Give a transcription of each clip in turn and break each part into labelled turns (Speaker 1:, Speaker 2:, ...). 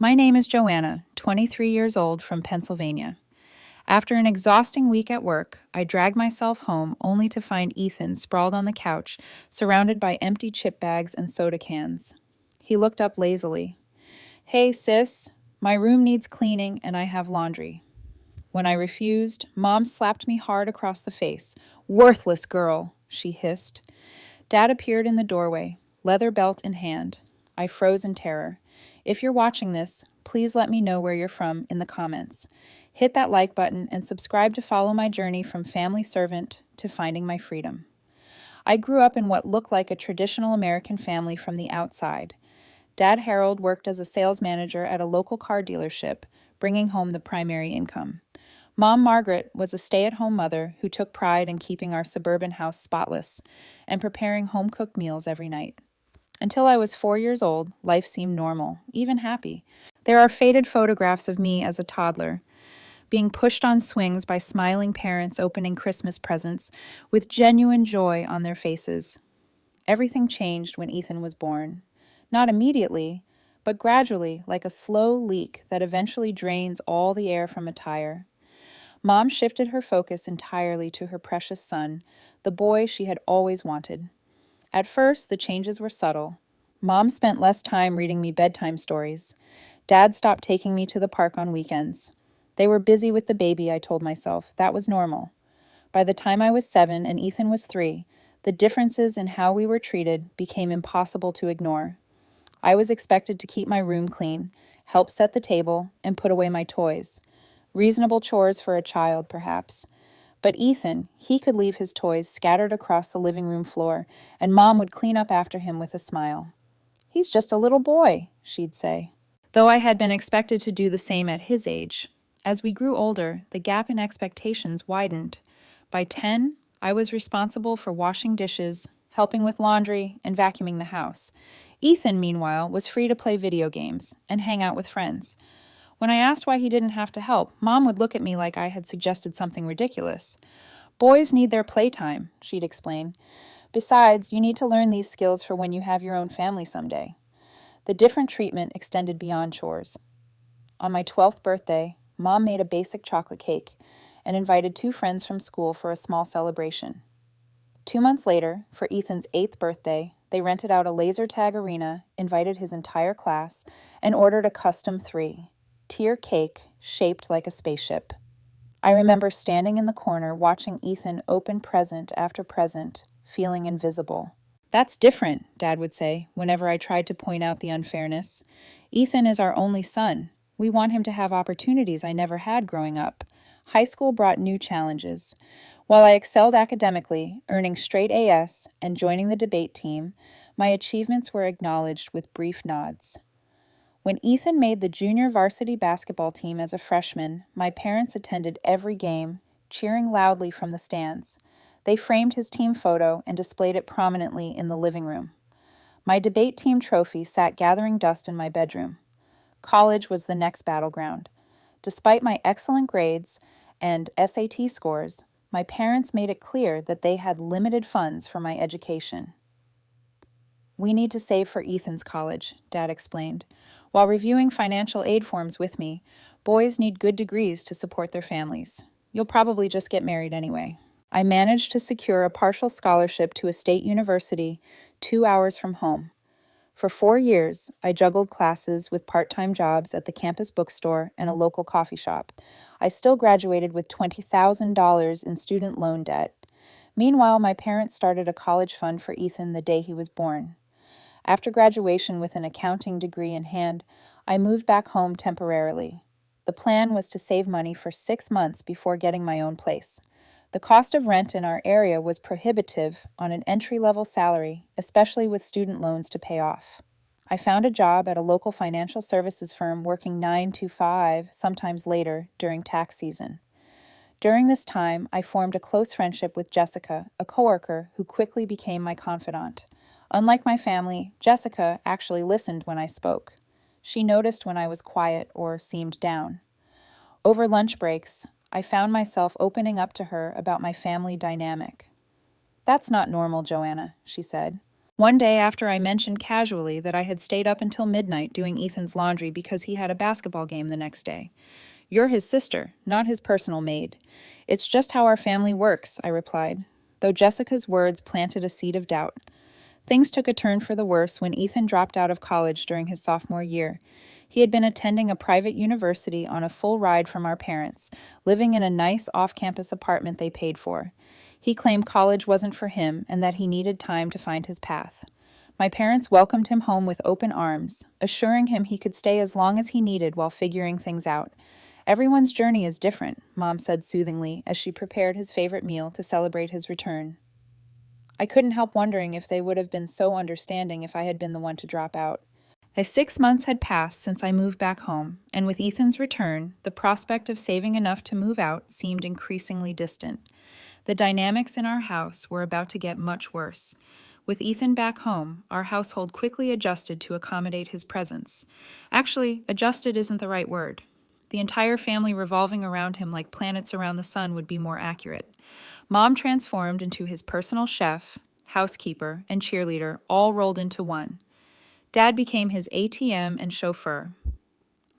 Speaker 1: My name is Joanna, 23 years old, from Pennsylvania. After an exhausting week at work, I dragged myself home only to find Ethan sprawled on the couch, surrounded by empty chip bags and soda cans. He looked up lazily. "Hey, sis, my room needs cleaning and I have laundry." When I refused, Mom slapped me hard across the face. "Worthless girl," she hissed. Dad appeared in the doorway, leather belt in hand. I froze in terror. If you're watching this, please let me know where you're from in the comments. Hit that like button and subscribe to follow my journey from family servant to finding my freedom. I grew up in what looked like a traditional American family from the outside. Dad Harold worked as a sales manager at a local car dealership, bringing home the primary income. Mom Margaret was a stay-at-home mother who took pride in keeping our suburban house spotless and preparing home-cooked meals every night. Until I was 4 years old, life seemed normal, even happy. There are faded photographs of me as a toddler, being pushed on swings by smiling parents opening Christmas presents with genuine joy on their faces. Everything changed when Ethan was born. Not immediately, but gradually, like a slow leak that eventually drains all the air from a tire. Mom shifted her focus entirely to her precious son, the boy she had always wanted. At first, the changes were subtle. Mom spent less time reading me bedtime stories. Dad stopped taking me to the park on weekends. They were busy with the baby, I told myself. That was normal. By the time I was 7 and Ethan was 3, the differences in how we were treated became impossible to ignore. I was expected to keep my room clean, help set the table, and put away my toys. Reasonable chores for a child, perhaps. But Ethan, he could leave his toys scattered across the living room floor, and Mom would clean up after him with a smile. "He's just a little boy," she'd say. Though I had been expected to do the same at his age. As we grew older, the gap in expectations widened. By 10, I was responsible for washing dishes, helping with laundry, and vacuuming the house. Ethan, meanwhile, was free to play video games and hang out with friends. When I asked why he didn't have to help, Mom would look at me like I had suggested something ridiculous. "Boys need their playtime," she'd explain. "Besides, you need to learn these skills for when you have your own family someday." The different treatment extended beyond chores. On my 12th birthday, Mom made a basic chocolate cake and invited 2 friends from school for a small celebration. 2 months later, for Ethan's 8th birthday, they rented out a laser tag arena, invited his entire class, and ordered a custom 3-tier cake shaped like a spaceship. I remember standing in the corner watching Ethan open present after present, feeling invisible. "That's different," Dad would say whenever I tried to point out the unfairness. "Ethan is our only son. We want him to have opportunities I never had growing up." High school brought new challenges. While I excelled academically, earning straight A's and joining the debate team, my achievements were acknowledged with brief nods. When Ethan made the junior varsity basketball team as a freshman, my parents attended every game, cheering loudly from the stands. They framed his team photo and displayed it prominently in the living room. My debate team trophy sat gathering dust in my bedroom. College was the next battleground. Despite my excellent grades and SAT scores, my parents made it clear that they had limited funds for my education. "We need to save for Ethan's college," Dad explained. While reviewing financial aid forms with me, boys need good degrees to support their families. You'll probably just get married anyway. I managed to secure a partial scholarship to a state university 2 hours from home. For 4 years, I juggled classes with part-time jobs at the campus bookstore and a local coffee shop. I still graduated with $20,000 in student loan debt. Meanwhile, my parents started a college fund for Ethan the day he was born. After graduation with an accounting degree in hand, I moved back home temporarily. The plan was to save money for 6 months before getting my own place. The cost of rent in our area was prohibitive on an entry-level salary, especially with student loans to pay off. I found a job at a local financial services firm working 9 to 5, sometimes later, during tax season. During this time, I formed a close friendship with Jessica, a coworker who quickly became my confidant. Unlike my family, Jessica actually listened when I spoke. She noticed when I was quiet or seemed down. Over lunch breaks, I found myself opening up to her about my family dynamic. "That's not normal, Joanna," she said. One day after I mentioned casually that I had stayed up until midnight doing Ethan's laundry because he had a basketball game the next day. "You're his sister, not his personal maid." "It's just how our family works," I replied, though Jessica's words planted a seed of doubt. Things took a turn for the worse when Ethan dropped out of college during his sophomore year. He had been attending a private university on a full ride from our parents, living in a nice off-campus apartment they paid for. He claimed college wasn't for him and that he needed time to find his path. My parents welcomed him home with open arms, assuring him he could stay as long as he needed while figuring things out. "Everyone's journey is different," Mom said soothingly as she prepared his favorite meal to celebrate his return. I couldn't help wondering if they would have been so understanding if I had been the one to drop out. 6 months had passed since I moved back home, and with Ethan's return, the prospect of saving enough to move out seemed increasingly distant. The dynamics in our house were about to get much worse. With Ethan back home, our household quickly adjusted to accommodate his presence. Actually, adjusted isn't the right word. The entire family revolving around him like planets around the sun would be more accurate. Mom transformed into his personal chef, housekeeper, and cheerleader, all rolled into one. Dad became his ATM and chauffeur,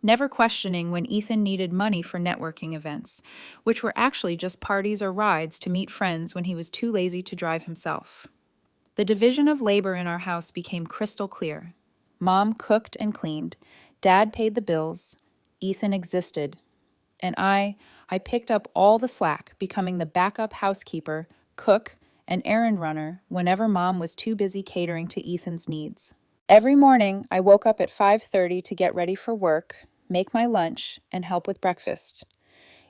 Speaker 1: never questioning when Ethan needed money for networking events, which were actually just parties or rides to meet friends when he was too lazy to drive himself. The division of labor in our house became crystal clear. Mom cooked and cleaned. Dad paid the bills. Ethan existed. And I picked up all the slack, becoming the backup housekeeper, cook, and errand runner whenever Mom was too busy catering to Ethan's needs. Every morning, I woke up at 5:30 to get ready for work, make my lunch, and help with breakfast.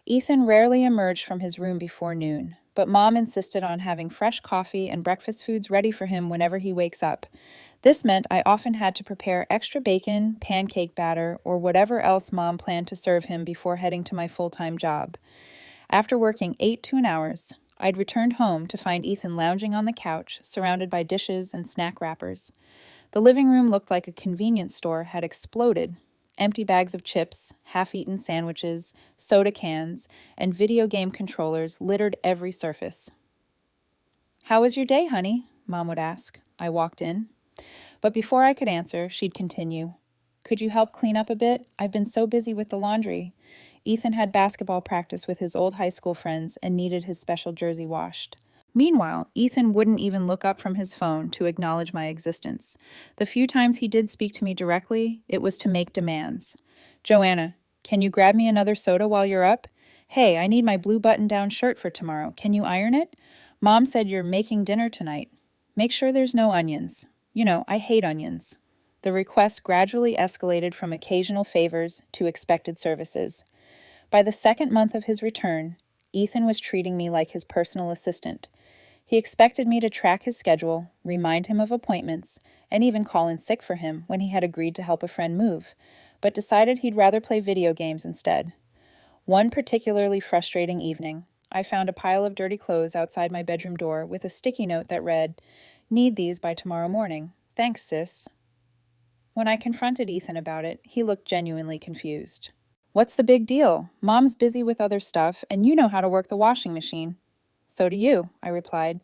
Speaker 1: Ethan rarely emerged from his room before noon, but Mom insisted on having fresh coffee and breakfast foods ready for him whenever he wakes up. This meant I often had to prepare extra bacon, pancake batter, or whatever else Mom planned to serve him before heading to my full-time job. After working 8 to an hours, I'd returned home to find Ethan lounging on the couch, surrounded by dishes and snack wrappers. The living room looked like a convenience store had exploded. Empty bags of chips, half-eaten sandwiches, soda cans, and video game controllers littered every surface. "How was your day, honey?" Mom would ask. I walked in. But before I could answer, she'd continue. "Could you help clean up a bit? I've been so busy with the laundry." Ethan had basketball practice with his old high school friends and needed his special jersey washed. Meanwhile, Ethan wouldn't even look up from his phone to acknowledge my existence. The few times he did speak to me directly, it was to make demands. "Joanna, can you grab me another soda while you're up? Hey, I need my blue button-down shirt for tomorrow. Can you iron it? Mom said you're making dinner tonight. Make sure there's no onions. You know, I hate onions." The request gradually escalated from occasional favors to expected services. By the second month of his return, Ethan was treating me like his personal assistant. He expected me to track his schedule, remind him of appointments, and even call in sick for him when he had agreed to help a friend move, but decided he'd rather play video games instead. One particularly frustrating evening, I found a pile of dirty clothes outside my bedroom door with a sticky note that read, "Need these by tomorrow morning. Thanks, sis." When I confronted Ethan about it, he looked genuinely confused. "What's the big deal? Mom's busy with other stuff, and you know how to work the washing machine." "So do you," I replied.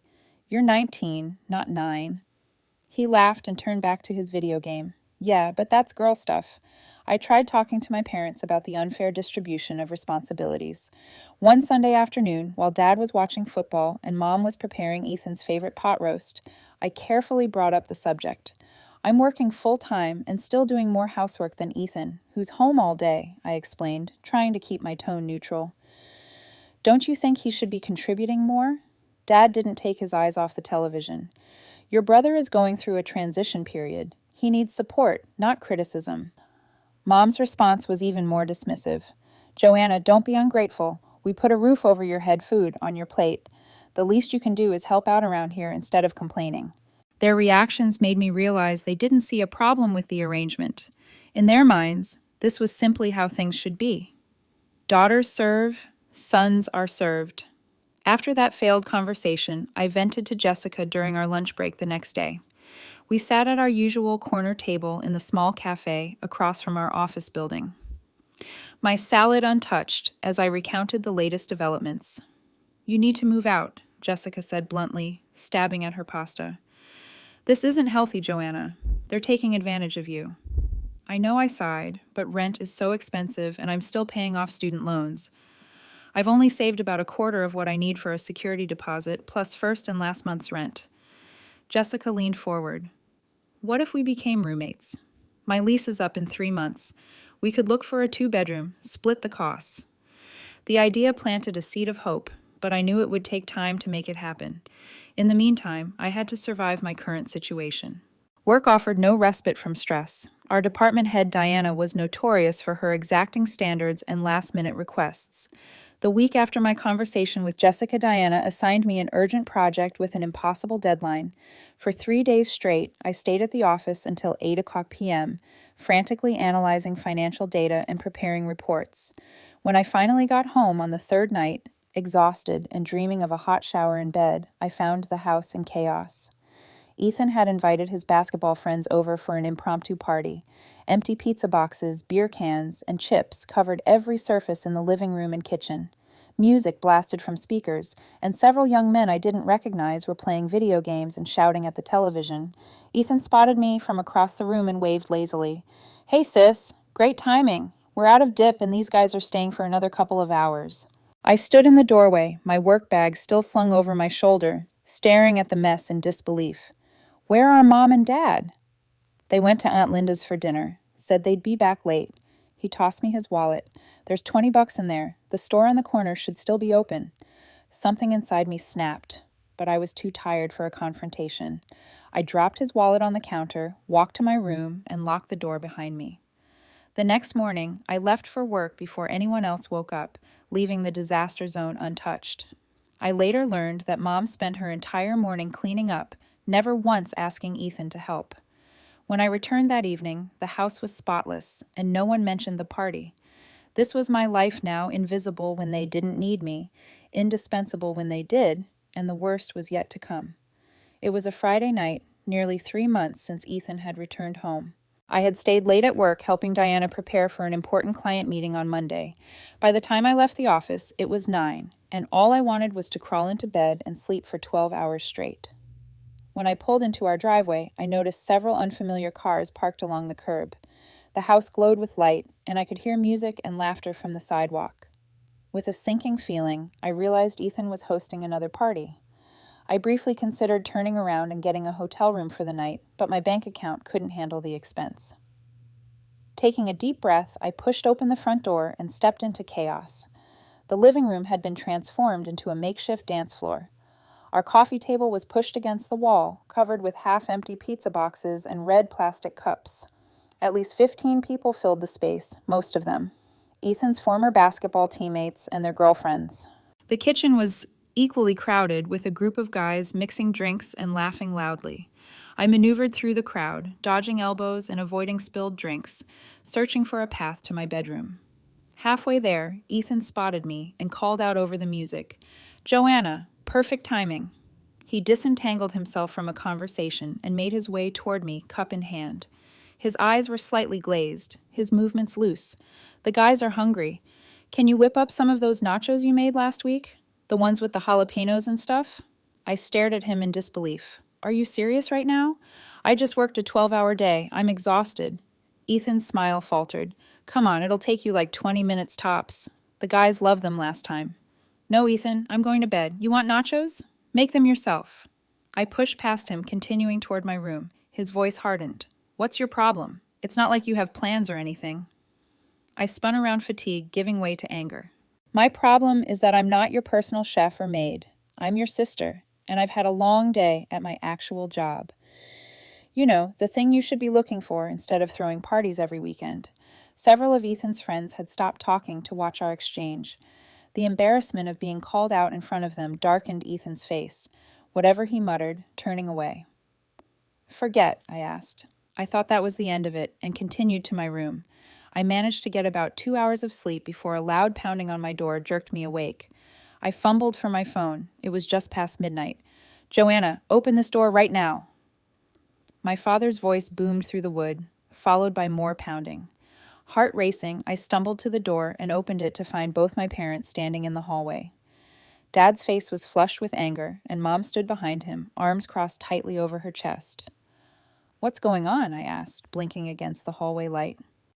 Speaker 1: "You're 19, not 9. He laughed and turned back to his video game. "Yeah, but that's girl stuff." I tried talking to my parents about the unfair distribution of responsibilities. One Sunday afternoon, while Dad was watching football and Mom was preparing Ethan's favorite pot roast, I carefully brought up the subject. "I'm working full-time and still doing more housework than Ethan, who's home all day," I explained, trying to keep my tone neutral. "Don't you think he should be contributing more?" Dad didn't take his eyes off the television. "Your brother is going through a transition period. He needs support, not criticism." Mom's response was even more dismissive. "Joanna, don't be ungrateful. We put a roof over your head, food on your plate. The least you can do is help out around here instead of complaining." Their reactions made me realize they didn't see a problem with the arrangement. In their minds, this was simply how things should be. Daughters serve, sons are served. After that failed conversation, I vented to Jessica during our lunch break the next day. We sat at our usual corner table in the small cafe across from our office building. My salad untouched as I recounted the latest developments. "You need to move out," Jessica said bluntly, stabbing at her pasta. This isn't healthy, Joanna. They're taking advantage of you. I know, I sighed, but rent is so expensive and I'm still paying off student loans. I've only saved about a quarter of what I need for a security deposit, plus first and last month's rent. Jessica leaned forward. What if we became roommates? My lease is up in 3 months. We could look for a 2-bedroom, split the costs. The idea planted a seed of hope, but I knew it would take time to make it happen. In the meantime, I had to survive my current situation. Work offered no respite from stress. Our department head, Diana, was notorious for her exacting standards and last-minute requests. The week after my conversation with Jessica, Diana assigned me an urgent project with an impossible deadline. For 3 days straight, I stayed at the office until 8 p.m., frantically analyzing financial data and preparing reports. When I finally got home on the third night, exhausted and dreaming of a hot shower in bed, I found the house in chaos. Ethan had invited his basketball friends over for an impromptu party. Empty pizza boxes, beer cans, and chips covered every surface in the living room and kitchen. Music blasted from speakers, and several young men I didn't recognize were playing video games and shouting at the television. Ethan spotted me from across the room and waved lazily. "Hey, sis, great timing. We're out of dip and these guys are staying for another couple of hours." I stood in the doorway, my work bag still slung over my shoulder, staring at the mess in disbelief. "Where are Mom and Dad?" "They went to Aunt Linda's for dinner. Said they'd be back late." He tossed me his wallet. "There's $20 in there. The store on the corner should still be open." Something inside me snapped, but I was too tired for a confrontation. I dropped his wallet on the counter, walked to my room, and locked the door behind me. The next morning, I left for work before anyone else woke up, leaving the disaster zone untouched. I later learned that Mom spent her entire morning cleaning up, never once asking Ethan to help. When I returned that evening, the house was spotless, and no one mentioned the party. This was my life now, invisible when they didn't need me, indispensable when they did, and the worst was yet to come. It was a Friday night, nearly 3 months since Ethan had returned home. I had stayed late at work helping Diana prepare for an important client meeting on Monday. By the time I left the office, it was 9, and all I wanted was to crawl into bed and sleep for 12 hours straight. When I pulled into our driveway, I noticed several unfamiliar cars parked along the curb. The house glowed with light, and I could hear music and laughter from the sidewalk. With a sinking feeling, I realized Ethan was hosting another party. I briefly considered turning around and getting a hotel room for the night, but my bank account couldn't handle the expense. Taking a deep breath, I pushed open the front door and stepped into chaos. The living room had been transformed into a makeshift dance floor. Our coffee table was pushed against the wall, covered with half-empty pizza boxes and red plastic cups. At least 15 people filled the space, most of them Ethan's former basketball teammates and their girlfriends. The kitchen was equally crowded, with a group of guys mixing drinks and laughing loudly. I maneuvered through the crowd, dodging elbows and avoiding spilled drinks, searching for a path to my bedroom. Halfway there, Ethan spotted me and called out over the music, "Joanna, perfect timing." He disentangled himself from a conversation and made his way toward me, cup in hand. His eyes were slightly glazed, his movements loose. "The guys are hungry. Can you whip up some of those nachos you made last week? The ones with the jalapenos and stuff?" I stared at him in disbelief. "Are you serious right now? I just worked a 12-hour day. I'm exhausted." Ethan's smile faltered. "Come on, it'll take you like 20 minutes tops. The guys loved them last time." "No, Ethan, I'm going to bed. You want nachos? Make them yourself." I pushed past him, continuing toward my room. His voice hardened. "What's your problem? It's not like you have plans or anything." I spun around, fatigue giving way to anger. "My problem is that I'm not your personal chef or maid. I'm your sister, and I've had a long day at my actual job. You know, the thing you should be looking for instead of throwing parties every weekend." Several of Ethan's friends had stopped talking to watch our exchange. The embarrassment of being called out in front of them darkened Ethan's face. Whatever he muttered, turning away. "Forget," I asked. I thought that was the end of it, and continued to my room. I managed to get about 2 hours of sleep before a loud pounding on my door jerked me awake. I fumbled for my phone. It was just past midnight. "Joanna, open this door right now." My father's voice boomed through the wood, followed by more pounding. Heart racing, I stumbled to the door and opened it to find both my parents standing in the hallway. Dad's face was flushed with anger, and Mom stood behind him, arms crossed tightly over her chest. What's going on? I asked, blinking against the hallway light.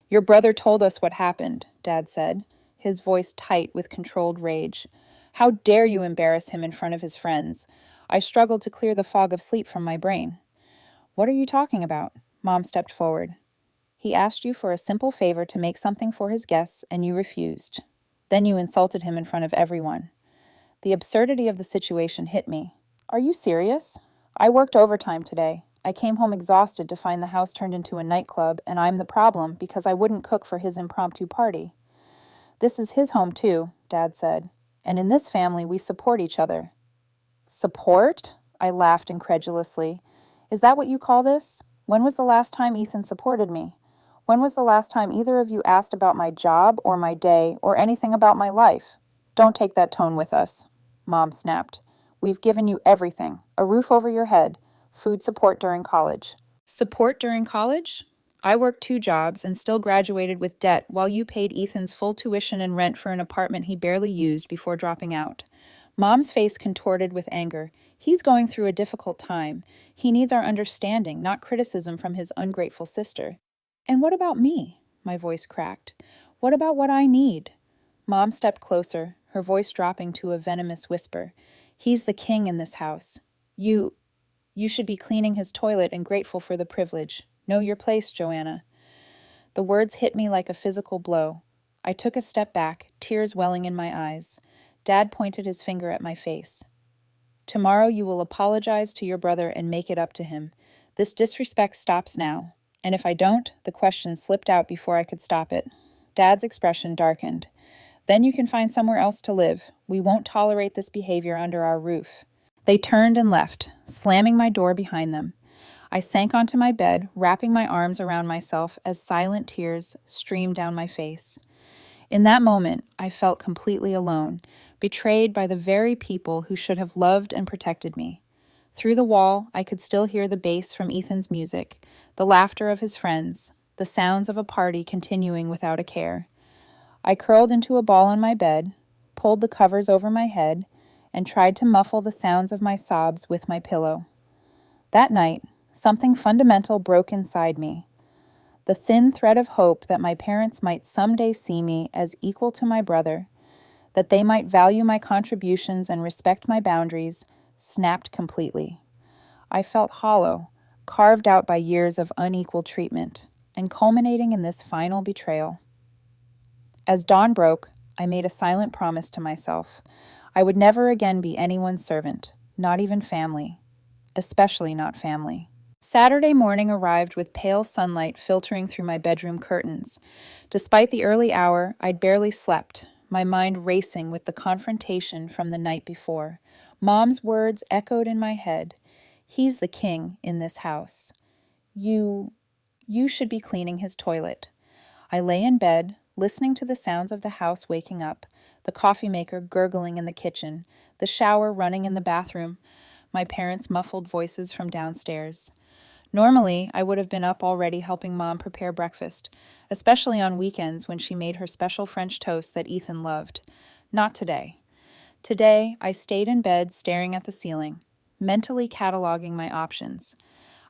Speaker 1: Your brother told us what happened, Dad said, his voice tight with controlled rage. How dare you embarrass him in front of his friends? I struggled to clear the fog of sleep from my brain. What are you talking about? Mom stepped forward. He asked you for a simple favor to make something for his guests, and you refused. Then you insulted him in front of everyone. The absurdity of the situation hit me. Are you serious? I worked overtime today. I came home exhausted to find the house turned into a nightclub, and I'm the problem because I wouldn't cook for his impromptu party. This is his home too, Dad said. And in this family, we support each other. Support? I laughed incredulously. Is that what you call this? When was the last time Ethan supported me? When was the last time either of you asked about my job or my day or anything about my life? Don't take that tone with us, Mom snapped. We've given you everything. A roof over your head. Food support during college. Support during college? I worked 2 jobs and still graduated with debt while you paid Ethan's full tuition and rent for an apartment he barely used before dropping out. Mom's face contorted with anger. He's going through a difficult time. He needs our understanding, not criticism from his ungrateful sister. And what about me? My voice cracked. What about what I need? Mom stepped closer, her voice dropping to a venomous whisper. He's the king in this house. You should be cleaning his toilet and grateful for the privilege. Know your place, Joanna. The words hit me like a physical blow. I took a step back, tears welling in my eyes. Dad pointed his finger at my face. Tomorrow you will apologize to your brother and make it up to him. This disrespect stops now. And if I don't, the question slipped out before I could stop it. Dad's expression darkened. Then you can find somewhere else to live. We won't tolerate this behavior under our roof. They turned and left, slamming my door behind them. I sank onto my bed, wrapping my arms around myself as silent tears streamed down my face. In that moment, I felt completely alone, betrayed by the very people who should have loved and protected me. Through the wall, I could still hear the bass from Ethan's music, the laughter of his friends, the sounds of a party continuing without a care. I curled into a ball on my bed, pulled the covers over my head, and tried to muffle the sounds of my sobs with my pillow. That night, something fundamental broke inside me. The thin thread of hope that my parents might someday see me as equal to my brother, that they might value my contributions and respect my boundaries, snapped completely. I felt hollow, carved out by years of unequal treatment, and culminating in this final betrayal. As dawn broke, I made a silent promise to myself. I would never again be anyone's servant, not even family, especially not family. Saturday morning arrived with pale sunlight filtering through my bedroom curtains. Despite the early hour, I'd barely slept, my mind racing with the confrontation from the night before. Mom's words echoed in my head. He's the king in this house. You should be cleaning his toilet. I lay in bed, listening to the sounds of the house waking up, the coffee maker gurgling in the kitchen, the shower running in the bathroom, my parents' muffled voices from downstairs. Normally, I would have been up already helping Mom prepare breakfast, especially on weekends when she made her special French toast that Ethan loved. Not today. Today, I stayed in bed staring at the ceiling, mentally cataloging my options.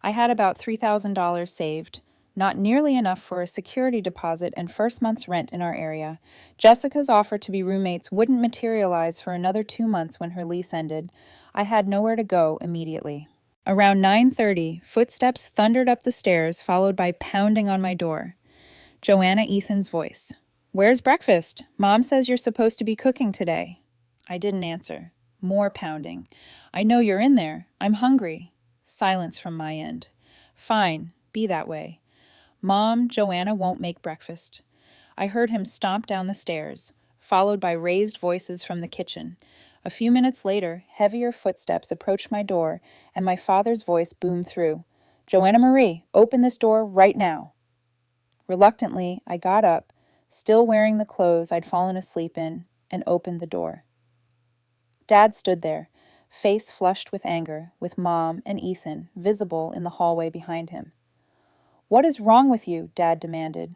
Speaker 1: I had about $3,000 saved, not nearly enough for a security deposit and first month's rent in our area. Jessica's offer to be roommates wouldn't materialize for another 2 months when her lease ended. I had nowhere to go immediately. Around 9:30, footsteps thundered up the stairs, followed by pounding on my door. Joanna Ethan's voice. Where's breakfast? Mom says you're supposed to be cooking today. I didn't answer. More pounding. I know you're in there. I'm hungry. Silence from my end. Fine, be that way. Mom, Joanna won't make breakfast. I heard him stomp down the stairs, followed by raised voices from the kitchen. A few minutes later, heavier footsteps approached my door, and my father's voice boomed through. Joanna Marie, open this door right now. Reluctantly, I got up, still wearing the clothes I'd fallen asleep in, and opened the door. Dad stood there, face flushed with anger, with Mom and Ethan visible in the hallway behind him. What is wrong with you? Dad demanded.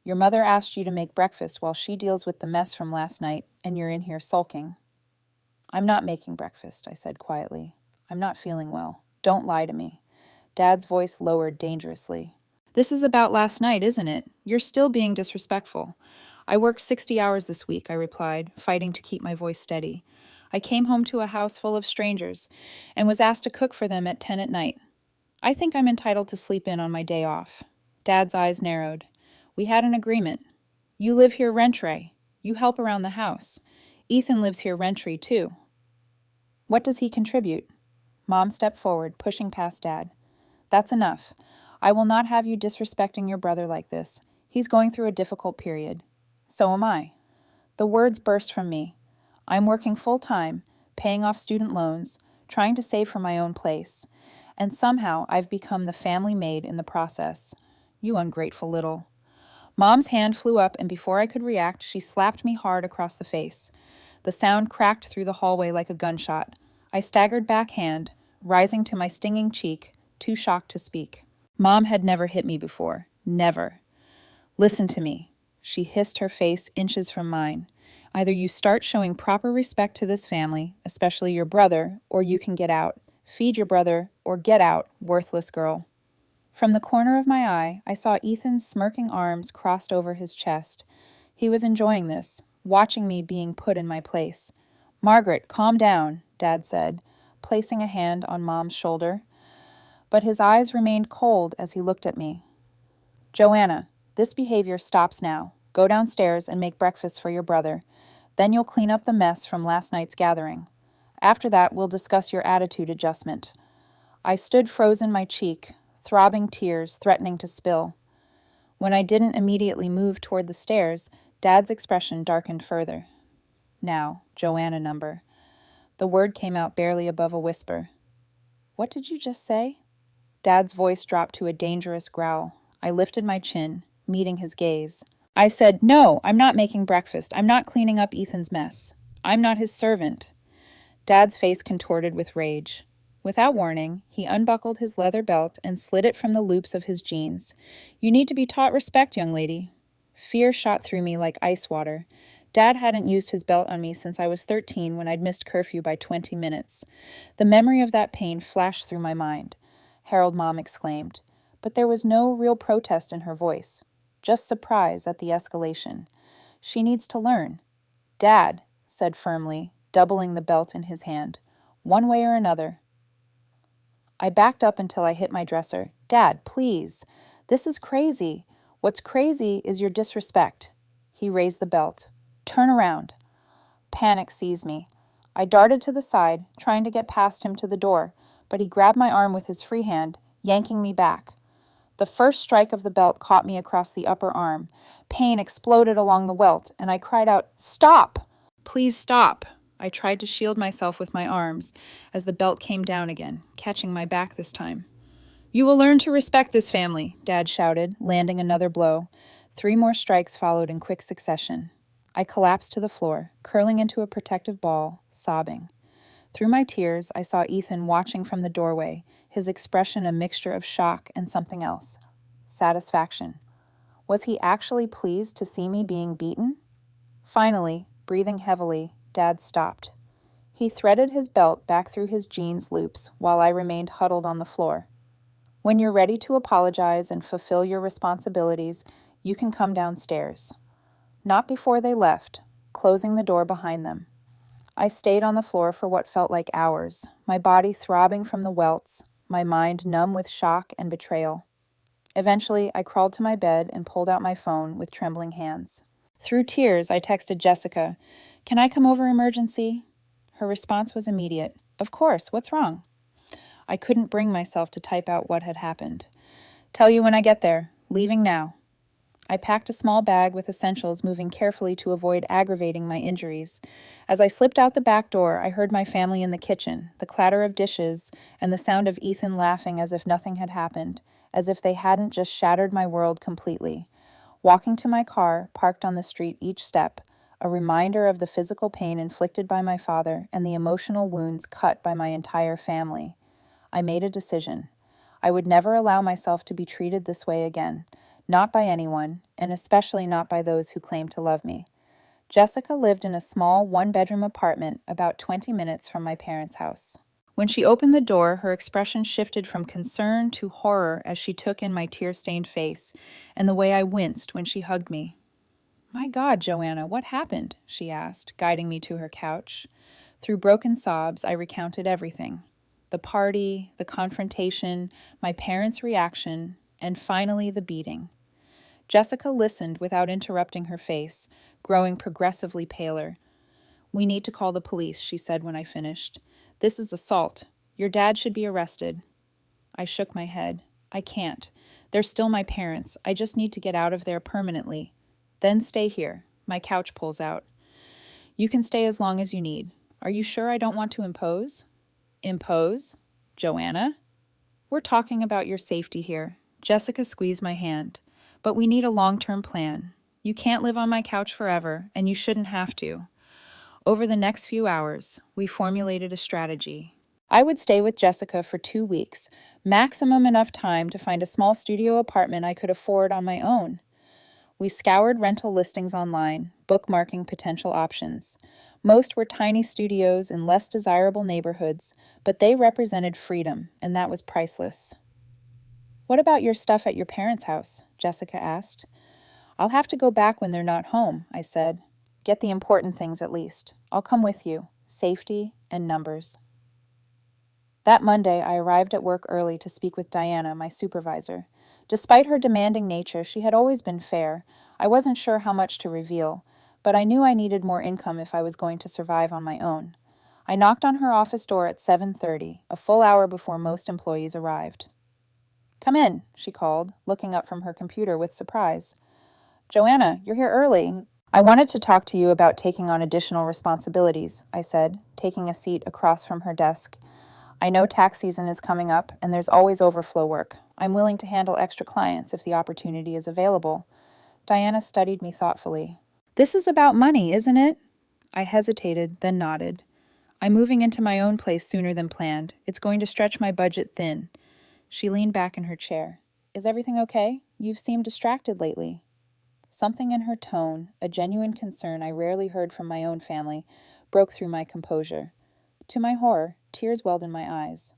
Speaker 1: Your mother asked you to make breakfast while she deals with the mess from last night, and you're in here sulking. I'm not making breakfast, I said quietly. I'm not feeling well. Don't lie to me. Dad's voice lowered dangerously. This is about last night, isn't it? You're still being disrespectful. I worked 60 hours this week, I replied, fighting to keep my voice steady. I came home to a house full of strangers and was asked to cook for them at 10 at night. I think I'm entitled to sleep in on my day off. Dad's eyes narrowed. We had an agreement. You live here rent-free. You help around the house. Ethan lives here rent-free, too. What does he contribute? Mom stepped forward, pushing past Dad. That's enough. I will not have you disrespecting your brother like this. He's going through a difficult period. So am I. The words burst from me. I'm working full-time, paying off student loans, trying to save for my own place. And somehow I've become the family maid in the process. You ungrateful little. Mom's hand flew up, and before I could react, she slapped me hard across the face. The sound cracked through the hallway like a gunshot. I staggered back, hand rising to my stinging cheek, too shocked to speak. Mom had never hit me before. Never. Listen to me. She hissed, her face inches from mine. Either you start showing proper respect to this family, especially your brother, or you can get out. Feed your brother, or get out, worthless girl. From the corner of my eye, I saw Ethan's smirking arms crossed over his chest. He was enjoying this, watching me being put in my place. Margaret, calm down, Dad said, placing a hand on Mom's shoulder. But his eyes remained cold as he looked at me. Joanna, this behavior stops now. Go downstairs and make breakfast for your brother. Then you'll clean up the mess from last night's gathering. After that, we'll discuss your attitude adjustment. I stood frozen, my cheek, throbbing tears threatening to spill. When I didn't immediately move toward the stairs, Dad's expression darkened further. Now, Joanna number. The word came out barely above a whisper. What did you just say? Dad's voice dropped to a dangerous growl. I lifted my chin, meeting his gaze. I said, no, I'm not making breakfast. I'm not cleaning up Ethan's mess. I'm not his servant. Dad's face contorted with rage. Without warning, he unbuckled his leather belt and slid it from the loops of his jeans. You need to be taught respect, young lady. Fear shot through me like ice water. Dad hadn't used his belt on me since I was 13 when I'd missed curfew by 20 minutes. The memory of that pain flashed through my mind. Harold, Mom exclaimed. But there was no real protest in her voice, just surprise at the escalation. She needs to learn. Dad said firmly, doubling the belt in his hand. One way or another. I backed up until I hit my dresser. Dad, please. This is crazy. What's crazy is your disrespect. He raised the belt. Turn around. Panic seized me. I darted to the side, trying to get past him to the door, but he grabbed my arm with his free hand, yanking me back. The first strike of the belt caught me across the upper arm. Pain exploded along the welt, and I cried out, Stop! Please stop! I tried to shield myself with my arms as the belt came down again, catching my back this time. You will learn to respect this family, Dad shouted, landing another blow. 3 more strikes followed in quick succession. I collapsed to the floor, curling into a protective ball, sobbing. Through my tears, I saw Ethan watching from the doorway, his expression a mixture of shock and something else. Satisfaction. Was he actually pleased to see me being beaten? Finally, breathing heavily, Dad stopped. He threaded his belt back through his jeans loops while I remained huddled on the floor. When you're ready to apologize and fulfill your responsibilities, you can come downstairs. Not before they left, closing the door behind them. I stayed on the floor for what felt like hours, my body throbbing from the welts, my mind numb with shock and betrayal. Eventually, I crawled to my bed and pulled out my phone with trembling hands. Through tears, I texted Jessica, Can I come over emergency? Her response was immediate. Of course, what's wrong? I couldn't bring myself to type out what had happened. Tell you when I get there. Leaving now. I packed a small bag with essentials, moving carefully to avoid aggravating my injuries. As I slipped out the back door, I heard my family in the kitchen, the clatter of dishes, and the sound of Ethan laughing as if nothing had happened, as if they hadn't just shattered my world completely. Walking to my car, parked on the street each step, a reminder of the physical pain inflicted by my father and the emotional wounds cut by my entire family. I made a decision. I would never allow myself to be treated this way again. Not by anyone, and especially not by those who claimed to love me. Jessica lived in a small 1-bedroom apartment about 20 minutes from my parents' house. When she opened the door, her expression shifted from concern to horror as she took in my tear-stained face and the way I winced when she hugged me. "My God, Joanna, what happened?" she asked, guiding me to her couch. Through broken sobs, I recounted everything. The party, the confrontation, my parents' reaction, and finally the beating. Jessica listened without interrupting her face, growing progressively paler. "We need to call the police," she said when I finished. "This is assault. Your dad should be arrested." I shook my head. "I can't. They're still my parents. I just need to get out of there permanently. Then stay here." My couch pulls out. "You can stay as long as you need. Are you sure I don't want to impose?" "Impose? Joanna? We're talking about your safety here." Jessica squeezed my hand. "But we need a long-term plan. You can't live on my couch forever, and you shouldn't have to." Over the next few hours, we formulated a strategy. I would stay with Jessica for 2 weeks, maximum enough time to find a small studio apartment I could afford on my own. We scoured rental listings online, bookmarking potential options. Most were tiny studios in less desirable neighborhoods, but they represented freedom, and that was priceless. "What about your stuff at your parents' house?" Jessica asked. "I'll have to go back when they're not home," I said. "Get the important things at least. I'll come with you. Safety and numbers." That Monday, I arrived at work early to speak with Diana, my supervisor. Despite her demanding nature, she had always been fair. I wasn't sure how much to reveal, but I knew I needed more income if I was going to survive on my own. I knocked on her office door at 7:30, a full hour before most employees arrived. "Come in," she called, looking up from her computer with surprise. "Joanna, you're here early." "I wanted to talk to you about taking on additional responsibilities," I said, taking a seat across from her desk. "I know tax season is coming up, and there's always overflow work. I'm willing to handle extra clients if the opportunity is available." Diana studied me thoughtfully. "This is about money, isn't it?" I hesitated, then nodded. "I'm moving into my own place sooner than planned. It's going to stretch my budget thin." She leaned back in her chair. "Is everything okay? You've seemed distracted lately." Something in her tone, a genuine concern I rarely heard from my own family, broke through my composure. To my horror, tears welled in my eyes.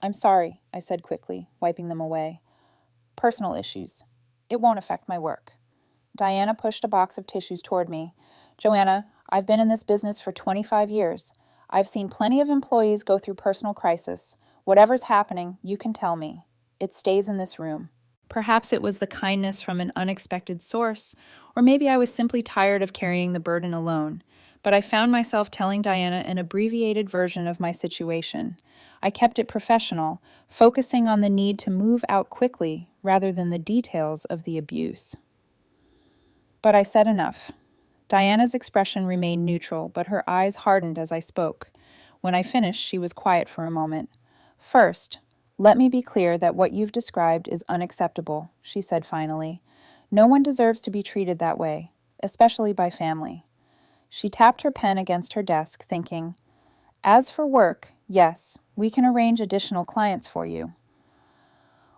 Speaker 1: "I'm sorry," I said quickly, wiping them away. "Personal issues. It won't affect my work." Diana pushed a box of tissues toward me. "Joanna, I've been in this business for 25 years. I've seen plenty of employees go through personal crisis. Whatever's happening, you can tell me. It stays in this room." Perhaps it was the kindness from an unexpected source, or maybe I was simply tired of carrying the burden alone. But I found myself telling Diana an abbreviated version of my situation. I kept it professional, focusing on the need to move out quickly rather than the details of the abuse. But I said enough. Diana's expression remained neutral, but her eyes hardened as I spoke. When I finished, she was quiet for a moment. "First, let me be clear that what you've described is unacceptable," she said finally. "No one deserves to be treated that way, especially by family." She tapped her pen against her desk, thinking, "As for work, yes, we can arrange additional clients for you.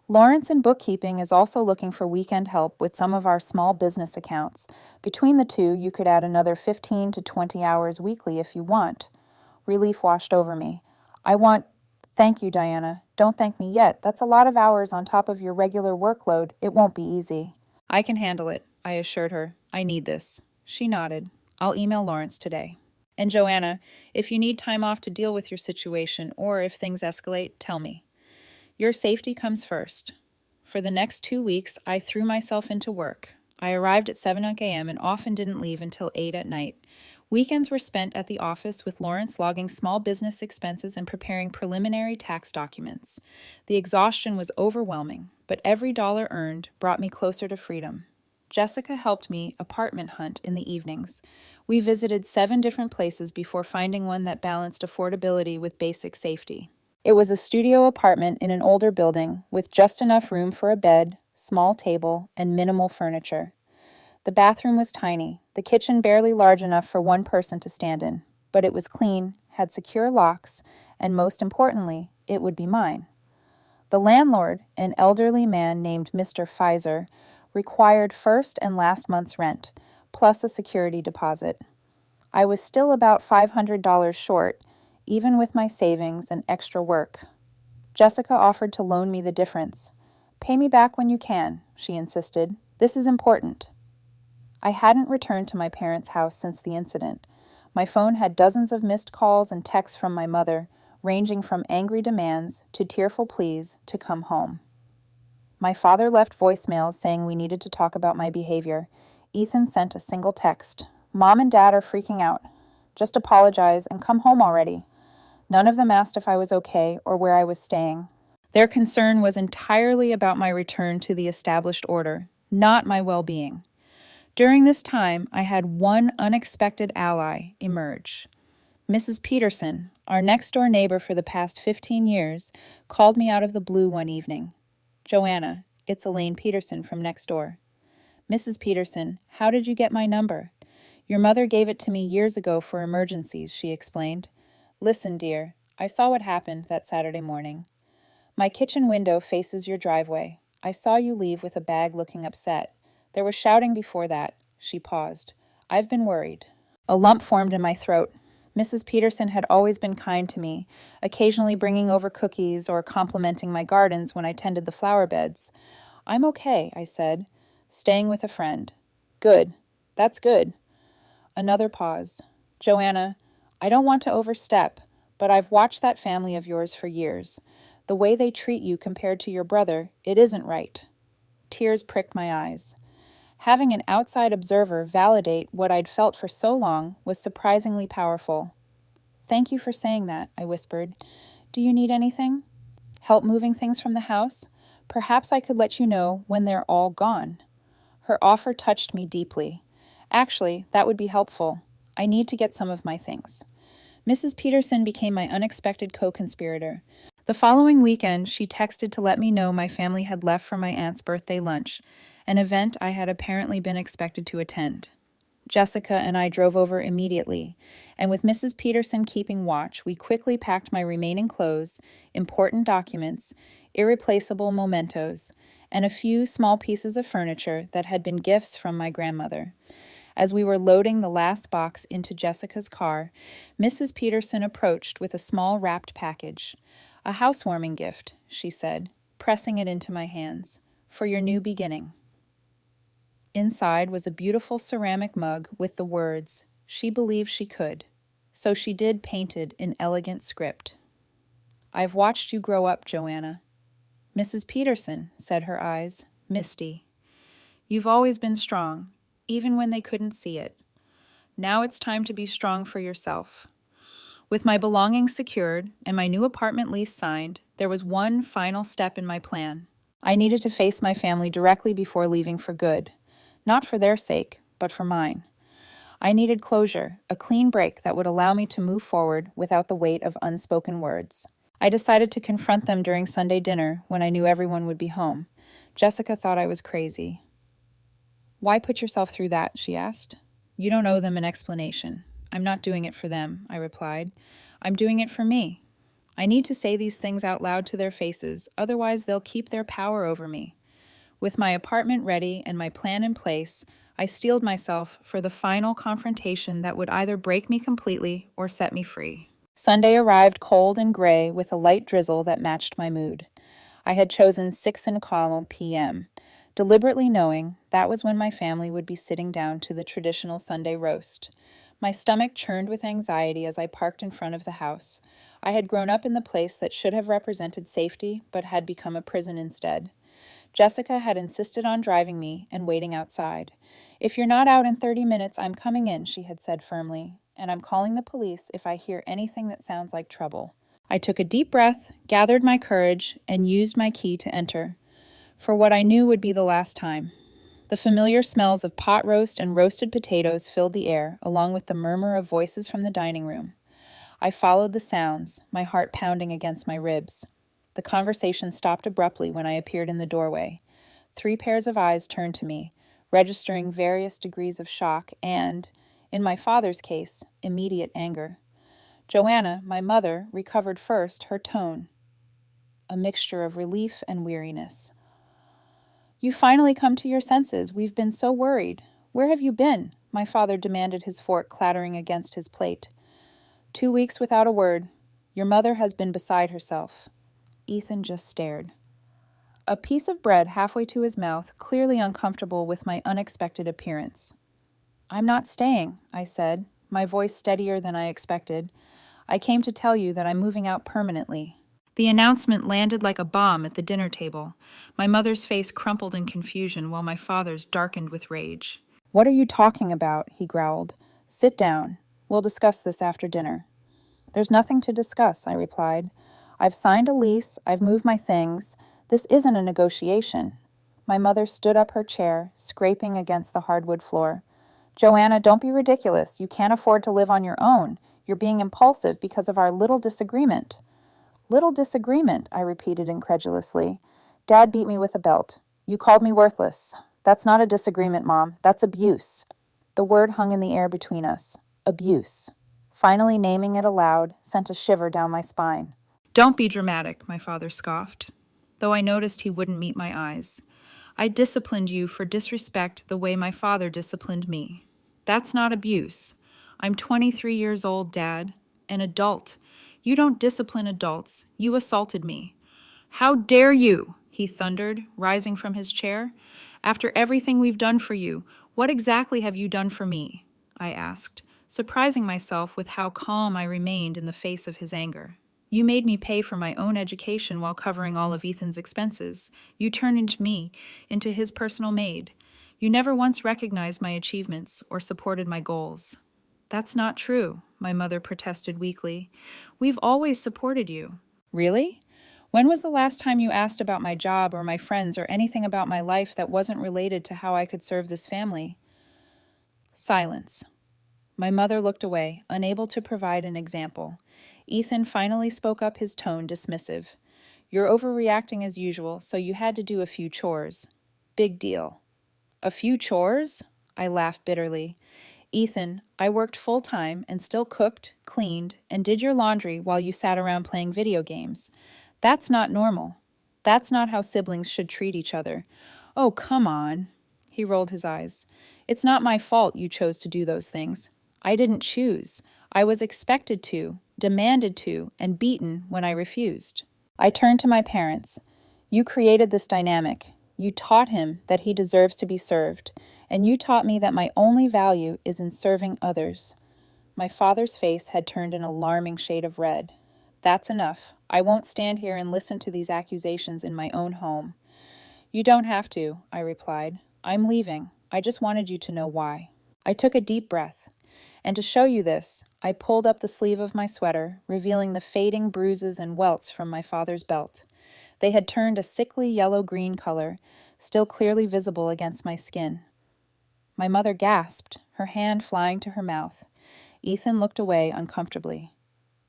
Speaker 1: Lawrence in bookkeeping is also looking for weekend help with some of our small business accounts. Between the two, you could add another 15 to 20 hours weekly if you want." Relief washed over me. "Thank you, Diana. Don't thank me yet. That's a lot of hours on top of your regular workload. It won't be easy." "I can handle it," I assured her. "I need this." She nodded. "I'll email Lawrence today. And Joanna, if you need time off to deal with your situation or if things escalate, tell me. Your safety comes first." For the next 2 weeks, I threw myself into work. I arrived at 7 a.m. and often didn't leave until 8 at night. Weekends were spent at the office with Lawrence logging small business expenses and preparing preliminary tax documents. The exhaustion was overwhelming, but every dollar earned brought me closer to freedom. Jessica helped me apartment hunt in the evenings. We visited 7 different places before finding one that balanced affordability with basic safety. It was a studio apartment in an older building with just enough room for a bed, small table, and minimal furniture. The bathroom was tiny, the kitchen barely large enough for one person to stand in, but it was clean, had secure locks, and most importantly, it would be mine. The landlord, an elderly man named Mr. Pfizer, required first and last month's rent, plus a security deposit. I was still about $500 short, even with my savings and extra work. Jessica offered to loan me the difference. "Pay me back when you can," she insisted. "This is important." I hadn't returned to my parents' house since the incident. My phone had dozens of missed calls and texts from my mother, ranging from angry demands to tearful pleas to come home. My father left voicemails saying we needed to talk about my behavior. Ethan sent a single text. "Mom and Dad are freaking out. Just apologize and come home already." None of them asked if I was okay or where I was staying. Their concern was entirely about my return to the established order, not my well-being. During this time, I had one unexpected ally emerge. Mrs. Peterson, our next-door neighbor for the past 15 years, called me out of the blue one evening. "Joanna, it's Elaine Peterson from next door." "Mrs. Peterson, how did you get my number?" "Your mother gave it to me years ago for emergencies," she explained. "Listen, dear, I saw what happened that Saturday morning. My kitchen window faces your driveway. I saw you leave with a bag looking upset. There was shouting before that." She paused. "I've been worried." A lump formed in my throat. Mrs. Peterson had always been kind to me, occasionally bringing over cookies or complimenting my gardens when I tended the flower beds. "I'm okay," I said. "Staying with a friend." "Good. That's good." Another pause. "Joanna, I don't want to overstep, but I've watched that family of yours for years. The way they treat you compared to your brother, it isn't right." Tears pricked my eyes. Having an outside observer validate what I'd felt for so long was surprisingly powerful. "Thank you for saying that," I whispered. "Do you need anything? Help moving things from the house? Perhaps I could let you know when they're all gone." Her offer touched me deeply. "Actually, that would be helpful. I need to get some of my things." Mrs. Peterson became my unexpected co-conspirator. The following weekend, she texted to let me know my family had left for my aunt's birthday lunch, an event I had apparently been expected to attend. Jessica and I drove over immediately, and with Mrs. Peterson keeping watch, we quickly packed my remaining clothes, important documents, irreplaceable mementos, and a few small pieces of furniture that had been gifts from my grandmother. As we were loading the last box into Jessica's car, Mrs. Peterson approached with a small wrapped package. "A housewarming gift," she said, pressing it into my hands, "for your new beginning." Inside was a beautiful ceramic mug with the words, "She believed she could. So she did," painted in elegant script. "I've watched you grow up, Joanna." "Mrs. Peterson," said her eyes, misty. "You've always been strong, even when they couldn't see it. Now it's time to be strong for yourself." With my belongings secured and my new apartment lease signed, there was one final step in my plan. I needed to face my family directly before leaving for good. Not for their sake, but for mine. I needed closure, a clean break that would allow me to move forward without the weight of unspoken words. I decided to confront them during Sunday dinner when I knew everyone would be home. Jessica thought I was crazy. "Why put yourself through that?" she asked. "You don't owe them an explanation." "I'm not doing it for them," I replied. "I'm doing it for me. I need to say these things out loud to their faces, otherwise they'll keep their power over me." With my apartment ready and my plan in place, I steeled myself for the final confrontation that would either break me completely or set me free. Sunday arrived cold and gray with a light drizzle that matched my mood. I had chosen 6:15 p.m., deliberately knowing that was when my family would be sitting down to the traditional Sunday roast. My stomach churned with anxiety as I parked in front of the house. I had grown up in the place that should have represented safety, but had become a prison instead. Jessica had insisted on driving me and waiting outside. "If you're not out in 30 minutes, I'm coming in," she had said firmly, "and I'm calling the police if I hear anything that sounds like trouble." I took a deep breath, gathered my courage, and used my key to enter, for what I knew would be the last time. The familiar smells of pot roast and roasted potatoes filled the air, along with the murmur of voices from the dining room. I followed the sounds, my heart pounding against my ribs. The conversation stopped abruptly when I appeared in the doorway. 3 pairs of eyes turned to me, registering various degrees of shock and, in my father's case, immediate anger. Joanna, my mother, recovered first, her tone, a mixture of relief and weariness. "You finally come to your senses. We've been so worried. Where have you been?" My father demanded, his fork clattering against his plate. 2 weeks without a word. Your mother has been beside herself." Ethan just stared. A piece of bread halfway to his mouth, clearly uncomfortable with my unexpected appearance. "I'm not staying," I said, my voice steadier than I expected. "I came to tell you that I'm moving out permanently." The announcement landed like a bomb at the dinner table. My mother's face crumpled in confusion while my father's darkened with rage. "What are you talking about?" he growled. "Sit down. We'll discuss this after dinner." "There's nothing to discuss," I replied. "I've signed a lease, I've moved my things. This isn't a negotiation." My mother stood up her chair, scraping against the hardwood floor. "Joanna, don't be ridiculous. You can't afford to live on your own. You're being impulsive because of our little disagreement." "Little disagreement," I repeated incredulously. "Dad beat me with a belt. You called me worthless. That's not a disagreement, Mom. That's abuse." The word hung in the air between us. Abuse. Finally naming it aloud sent a shiver down my spine. "Don't be dramatic," my father scoffed, though I noticed he wouldn't meet my eyes. "I disciplined you for disrespect the way my father disciplined me. That's not abuse. I'm 23 years old, Dad. An adult. You don't discipline adults. You assaulted me." "How dare you?" he thundered, rising from his chair. "After everything we've done for you, what exactly have you done for me?" I asked, surprising myself with how calm I remained in the face of his anger. "You made me pay for my own education while covering all of Ethan's expenses. You turned me into his personal maid. You never once recognized my achievements or supported my goals." "That's not true," my mother protested weakly. "We've always supported you." "Really? When was the last time you asked about my job or my friends or anything about my life that wasn't related to how I could serve this family?" Silence. My mother looked away, unable to provide an example. Ethan finally spoke up, his tone dismissive. "You're overreacting as usual, so you had to do a few chores. Big deal." "A few chores?" I laughed bitterly. "Ethan, I worked full-time and still cooked, cleaned, and did your laundry while you sat around playing video games. That's not normal. That's not how siblings should treat each other." "Oh, come on." He rolled his eyes. "It's not my fault you chose to do those things. I didn't choose. I was expected to, demanded to, and beaten when I refused." I turned to my parents. "You created this dynamic. You taught him that he deserves to be served, and you taught me that my only value is in serving others." My father's face had turned an alarming shade of red. "That's enough. I won't stand here and listen to these accusations in my own home." "You don't have to," I replied. "I'm leaving. I just wanted you to know why." I took a deep breath. And to show you this, I pulled up the sleeve of my sweater, revealing the fading bruises and welts from my father's belt. They had turned a sickly yellow-green color, still clearly visible against my skin. My mother gasped, her hand flying to her mouth. Ethan looked away uncomfortably.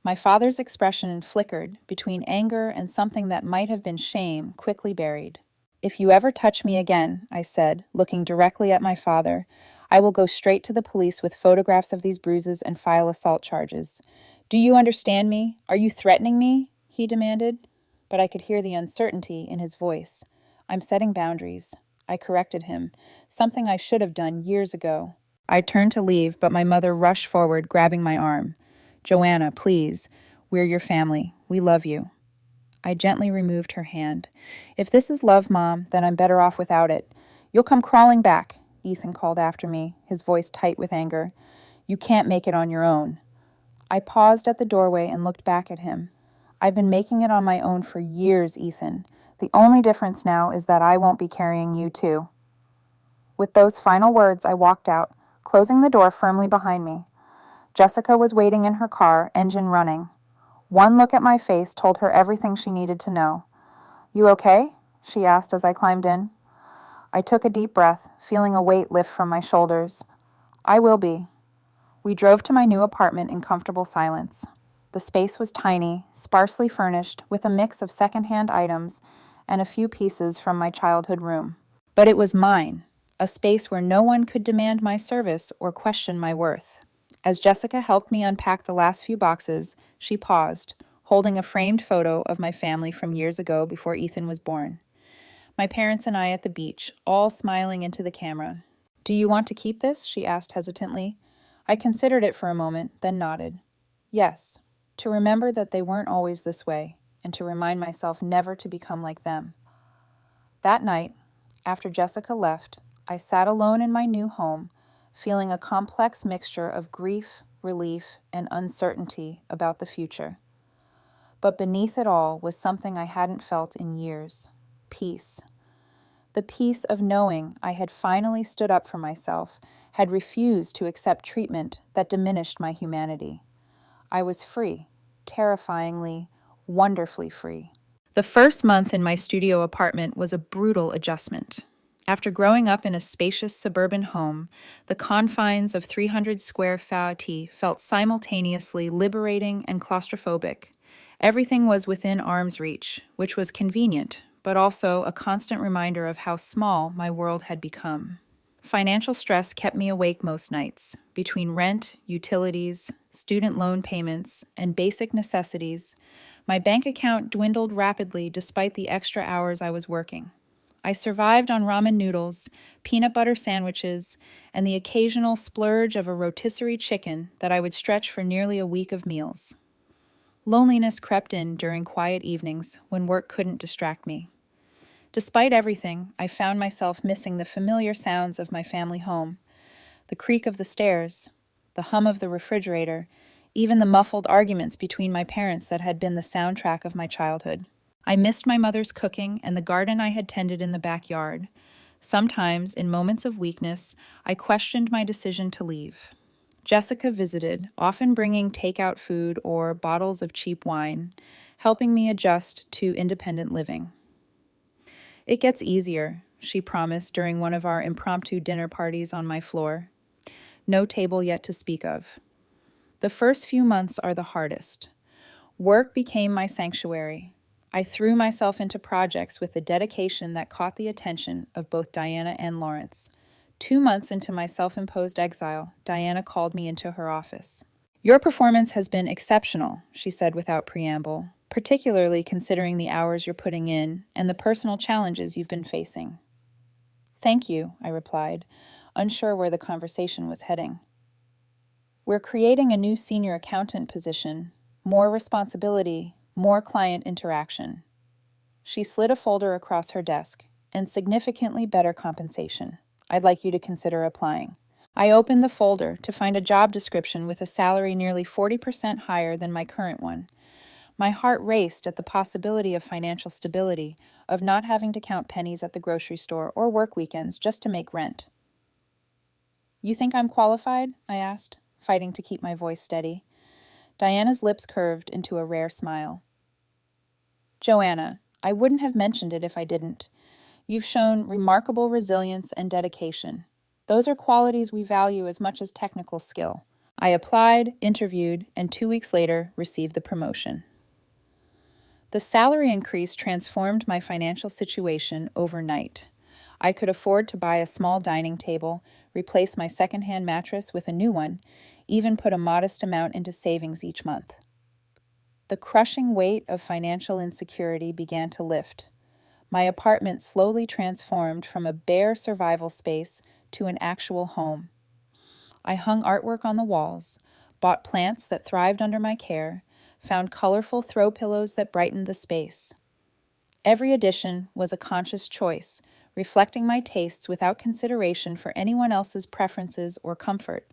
Speaker 1: My father's expression flickered between anger and something that might have been shame, quickly buried. "If you ever touch me again," I said, looking directly at my father, "I will go straight to the police with photographs of these bruises and file assault charges." "Do you understand me? Are you threatening me?" he demanded. But I could hear the uncertainty in his voice. "I'm setting boundaries." I corrected him, something I should have done years ago. I turned to leave, but my mother rushed forward, grabbing my arm. "Joanna, please. We're your family. We love you." I gently removed her hand. "If this is love, Mom, then I'm better off without it." "You'll come crawling back," Ethan called after me, his voice tight with anger. "You can't make it on your own." I paused at the doorway and looked back at him. "I've been making it on my own for years, Ethan. The only difference now is that I won't be carrying you too." With those final words, I walked out, closing the door firmly behind me. Jessica was waiting in her car, engine running. One look at my face told her everything she needed to know. "You okay?" she asked as I climbed in. I took a deep breath, feeling a weight lift from my shoulders. "I will be." We drove to my new apartment in comfortable silence. The space was tiny, sparsely furnished, with a mix of secondhand items and a few pieces from my childhood room. But it was mine, a space where no one could demand my service or question my worth. As Jessica helped me unpack the last few boxes, she paused, holding a framed photo of my family from years ago before Ethan was born. My parents and I at the beach, all smiling into the camera. "Do you want to keep this?" she asked hesitantly. I considered it for a moment, then nodded. Yes, to remember that they weren't always this way, and to remind myself never to become like them. That night, after Jessica left, I sat alone in my new home, feeling a complex mixture of grief, relief, and uncertainty about the future. But beneath it all was something I hadn't felt in years: peace. The peace of knowing I had finally stood up for myself, had refused to accept treatment that diminished my humanity. I was free, terrifyingly, wonderfully free. The first month in my studio apartment was a brutal adjustment. After growing up in a spacious suburban home, the confines of 300 square feet felt simultaneously liberating and claustrophobic. Everything was within arm's reach, which was convenient, but also a constant reminder of how small my world had become. Financial stress kept me awake most nights. Between rent, utilities, student loan payments, and basic necessities, my bank account dwindled rapidly despite the extra hours I was working. I survived on ramen noodles, peanut butter sandwiches, and the occasional splurge of a rotisserie chicken that I would stretch for nearly a week of meals. Loneliness crept in during quiet evenings when work couldn't distract me. Despite everything, I found myself missing the familiar sounds of my family home: the creak of the stairs, the hum of the refrigerator, even the muffled arguments between my parents that had been the soundtrack of my childhood. I missed my mother's cooking and the garden I had tended in the backyard. Sometimes, in moments of weakness, I questioned my decision to leave. Jessica visited, often bringing takeout food or bottles of cheap wine, helping me adjust to independent living. "It gets easier," she promised during one of our impromptu dinner parties on my floor. No table yet to speak of. The first few months are the hardest. Work became my sanctuary. I threw myself into projects with a dedication that caught the attention of both Diana and Lawrence. 2 months into my self-imposed exile, Diana called me into her office. "Your performance has been exceptional," she said without preamble, "particularly considering the hours you're putting in and the personal challenges you've been facing." "Thank you," I replied, unsure where the conversation was heading. "We're creating a new senior accountant position, more responsibility, more client interaction." She slid a folder across her desk, "and significantly better compensation. I'd like you to consider applying." I opened the folder to find a job description with a salary nearly 40% higher than my current one. My heart raced at the possibility of financial stability, of not having to count pennies at the grocery store or work weekends just to make rent. "You think I'm qualified?" I asked, fighting to keep my voice steady. Diana's lips curved into a rare smile. "Joanna, I wouldn't have mentioned it if I didn't. You've shown remarkable resilience and dedication. Those are qualities we value as much as technical skill." I applied, interviewed, and 2 weeks later received the promotion. The salary increase transformed my financial situation overnight. I could afford to buy a small dining table, replace my secondhand mattress with a new one, even put a modest amount into savings each month. The crushing weight of financial insecurity began to lift. My apartment slowly transformed from a bare survival space to an actual home. I hung artwork on the walls, bought plants that thrived under my care, found colorful throw pillows that brightened the space. Every addition was a conscious choice, reflecting my tastes without consideration for anyone else's preferences or comfort.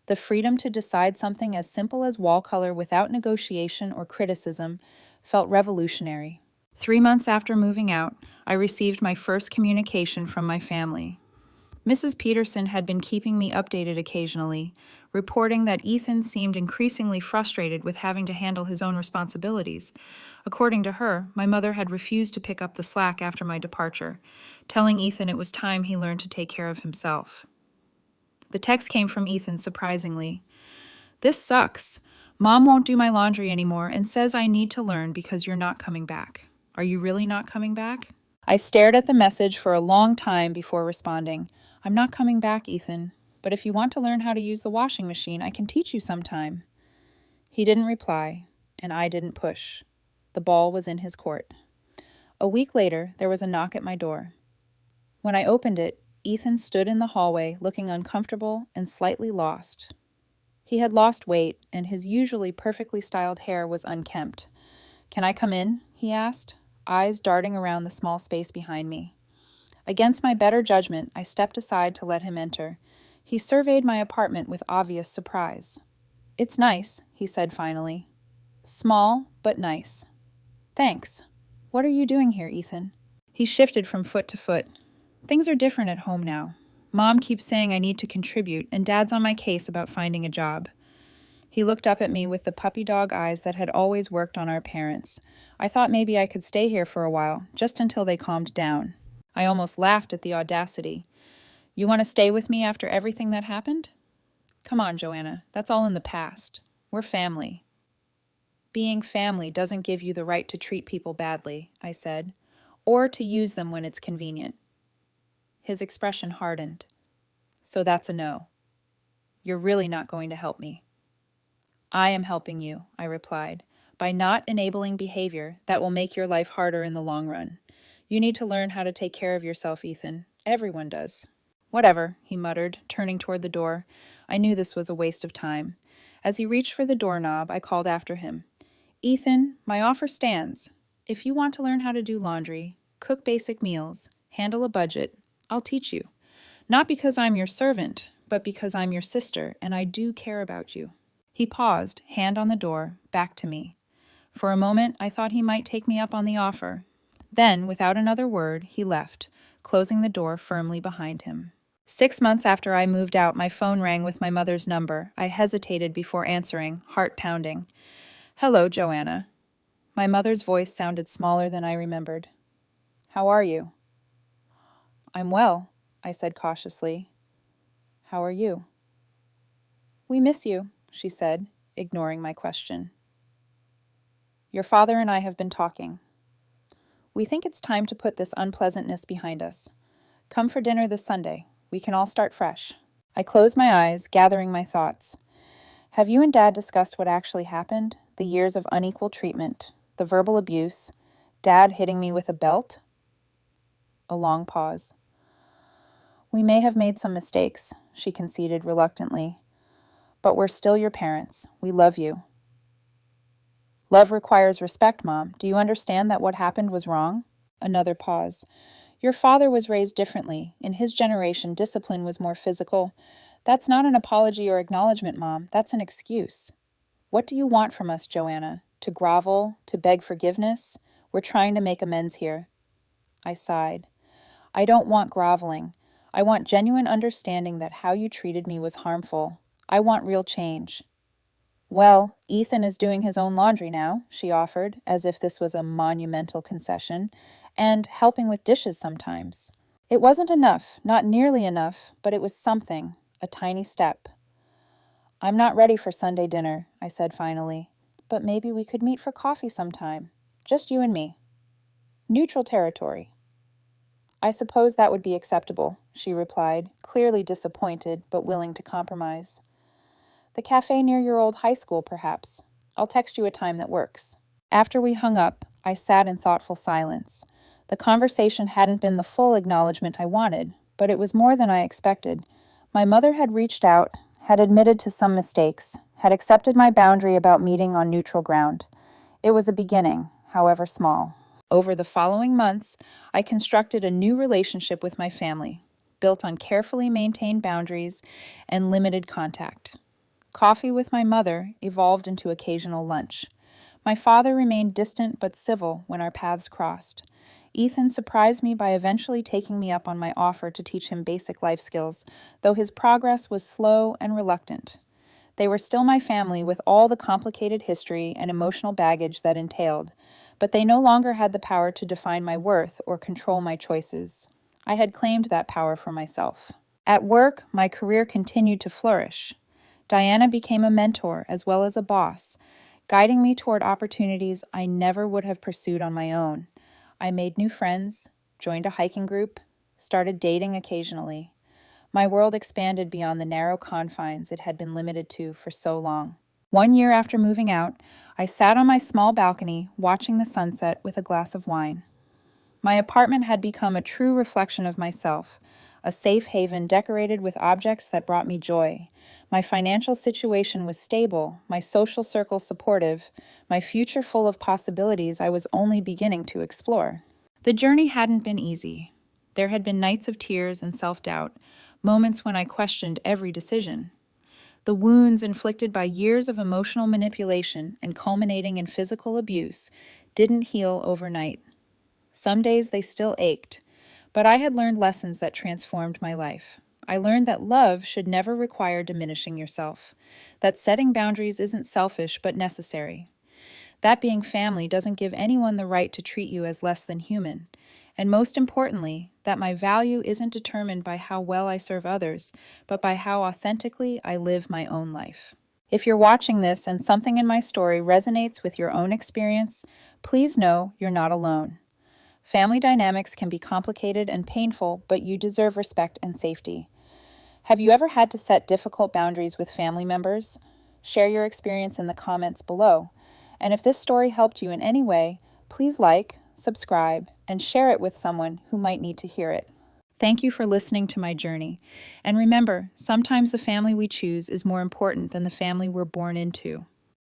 Speaker 1: The freedom to decide something as simple as wall color without negotiation or criticism felt revolutionary. 3 months after moving out, I received my first communication from my family. Mrs. Peterson had been keeping me updated occasionally, reporting that Ethan seemed increasingly frustrated with having to handle his own responsibilities. According to her, my mother had refused to pick up the slack after my departure, telling Ethan it was time he learned to take care of himself. The text came from Ethan surprisingly. "This sucks. Mom won't do my laundry anymore and says I need to learn because you're not coming back. Are you really not coming back?" I stared at the message for a long time before responding. "I'm not coming back, Ethan, but if you want to learn how to use the washing machine, I can teach you sometime." He didn't reply, and I didn't push. The ball was in his court. A week later, there was a knock at my door. When I opened it, Ethan stood in the hallway looking uncomfortable and slightly lost. He had lost weight, and his usually perfectly styled hair was unkempt. "Can I come in?" he asked, eyes darting around the small space behind me. Against my better judgment, I stepped aside to let him enter. He surveyed my apartment with obvious surprise. "It's nice," he said finally. "Small, but nice." "Thanks. What are you doing here, Ethan?" He shifted from foot to foot. "Things are different at home now. Mom keeps saying I need to contribute, and Dad's on my case about finding a job." He looked up at me with the puppy dog eyes that had always worked on our parents. I thought maybe I could stay here for a while, just until they calmed down. I almost laughed at the audacity. "You want to stay with me after everything that happened?" "Come on, Joanna. That's all in the past. We're family." "Being family doesn't give you the right to treat people badly," I said, "or to use them when it's convenient." His expression hardened. "So that's a no. You're really not going to help me." "I am helping you," I replied, "by not enabling behavior that will make your life harder in the long run. You need to learn how to take care of yourself, Ethan. Everyone does." "Whatever," he muttered, turning toward the door. I knew this was a waste of time. As he reached for the doorknob, I called after him. "Ethan, my offer stands. If you want to learn how to do laundry, cook basic meals, handle a budget, I'll teach you. Not because I'm your servant, but because I'm your sister, and I do care about you." He paused, hand on the door, back to me. For a moment, I thought he might take me up on the offer. Then, without another word, he left, closing the door firmly behind him. 6 months after I moved out, my phone rang with my mother's number. I hesitated before answering, heart pounding. "Hello, Joanna." My mother's voice sounded smaller than I remembered. "How are you?" "I'm well," I said cautiously. "How are you?" "We miss you," she said, ignoring my question. "Your father and I have been talking. We think it's time to put this unpleasantness behind us. Come for dinner this Sunday. We can all start fresh." I closed my eyes, gathering my thoughts. "Have you and Dad discussed what actually happened? The years of unequal treatment, the verbal abuse, Dad hitting me with a belt?" A long pause. "We may have made some mistakes," she conceded reluctantly. "But we're still your parents. We love you." "Love requires respect, Mom. Do you understand that what happened was wrong?" Another pause. "Your father was raised differently. In his generation, discipline was more physical. That's not an apology or acknowledgement, Mom. That's an excuse." "What do you want from us, Joanna? To grovel? To beg forgiveness? We're trying to make amends here." I sighed. "I don't want groveling. I want genuine understanding that how you treated me was harmful. I want real change." "Well, Ethan is doing his own laundry now," she offered, as if this was a monumental concession, "and helping with dishes sometimes." It wasn't enough, not nearly enough, but it was something, a tiny step. "I'm not ready for Sunday dinner," I said finally, "but maybe we could meet for coffee sometime. Just you and me. Neutral territory." "I suppose that would be acceptable," she replied, clearly disappointed but willing to compromise. "The cafe near your old high school, perhaps. I'll text you a time that works." After we hung up, I sat in thoughtful silence. The conversation hadn't been the full acknowledgement I wanted, but it was more than I expected. My mother had reached out, had admitted to some mistakes, had accepted my boundary about meeting on neutral ground. It was a beginning, however small. Over the following months, I constructed a new relationship with my family, built on carefully maintained boundaries and limited contact. Coffee with my mother evolved into occasional lunch. My father remained distant but civil when our paths crossed. Ethan surprised me by eventually taking me up on my offer to teach him basic life skills, though his progress was slow and reluctant. They were still my family with all the complicated history and emotional baggage that entailed, but they no longer had the power to define my worth or control my choices. I had claimed that power for myself. At work, my career continued to flourish. Diana became a mentor as well as a boss, guiding me toward opportunities I never would have pursued on my own. I made new friends, joined a hiking group, started dating occasionally. My world expanded beyond the narrow confines it had been limited to for so long. 1 year after moving out, I sat on my small balcony watching the sunset with a glass of wine. My apartment had become a true reflection of myself, a safe haven decorated with objects that brought me joy. My financial situation was stable, my social circle supportive, my future full of possibilities I was only beginning to explore. The journey hadn't been easy. There had been nights of tears and self-doubt, moments when I questioned every decision. The wounds inflicted by years of emotional manipulation and culminating in physical abuse didn't heal overnight. Some days they still ached, but I had learned lessons that transformed my life. I learned that love should never require diminishing yourself, that setting boundaries isn't selfish but necessary. That being family doesn't give anyone the right to treat you as less than human. And most importantly, that my value isn't determined by how well I serve others, but by how authentically I live my own life. If you're watching this and something in my story resonates with your own experience, please know you're not alone. Family dynamics can be complicated and painful, but you deserve respect and safety. Have you ever had to set difficult boundaries with family members? Share your experience in the comments below. And if this story helped you in any way, please like, subscribe, and share it with someone who might need to hear it. Thank you for listening to my journey. And remember, sometimes the family we choose is more important than the family we're born into.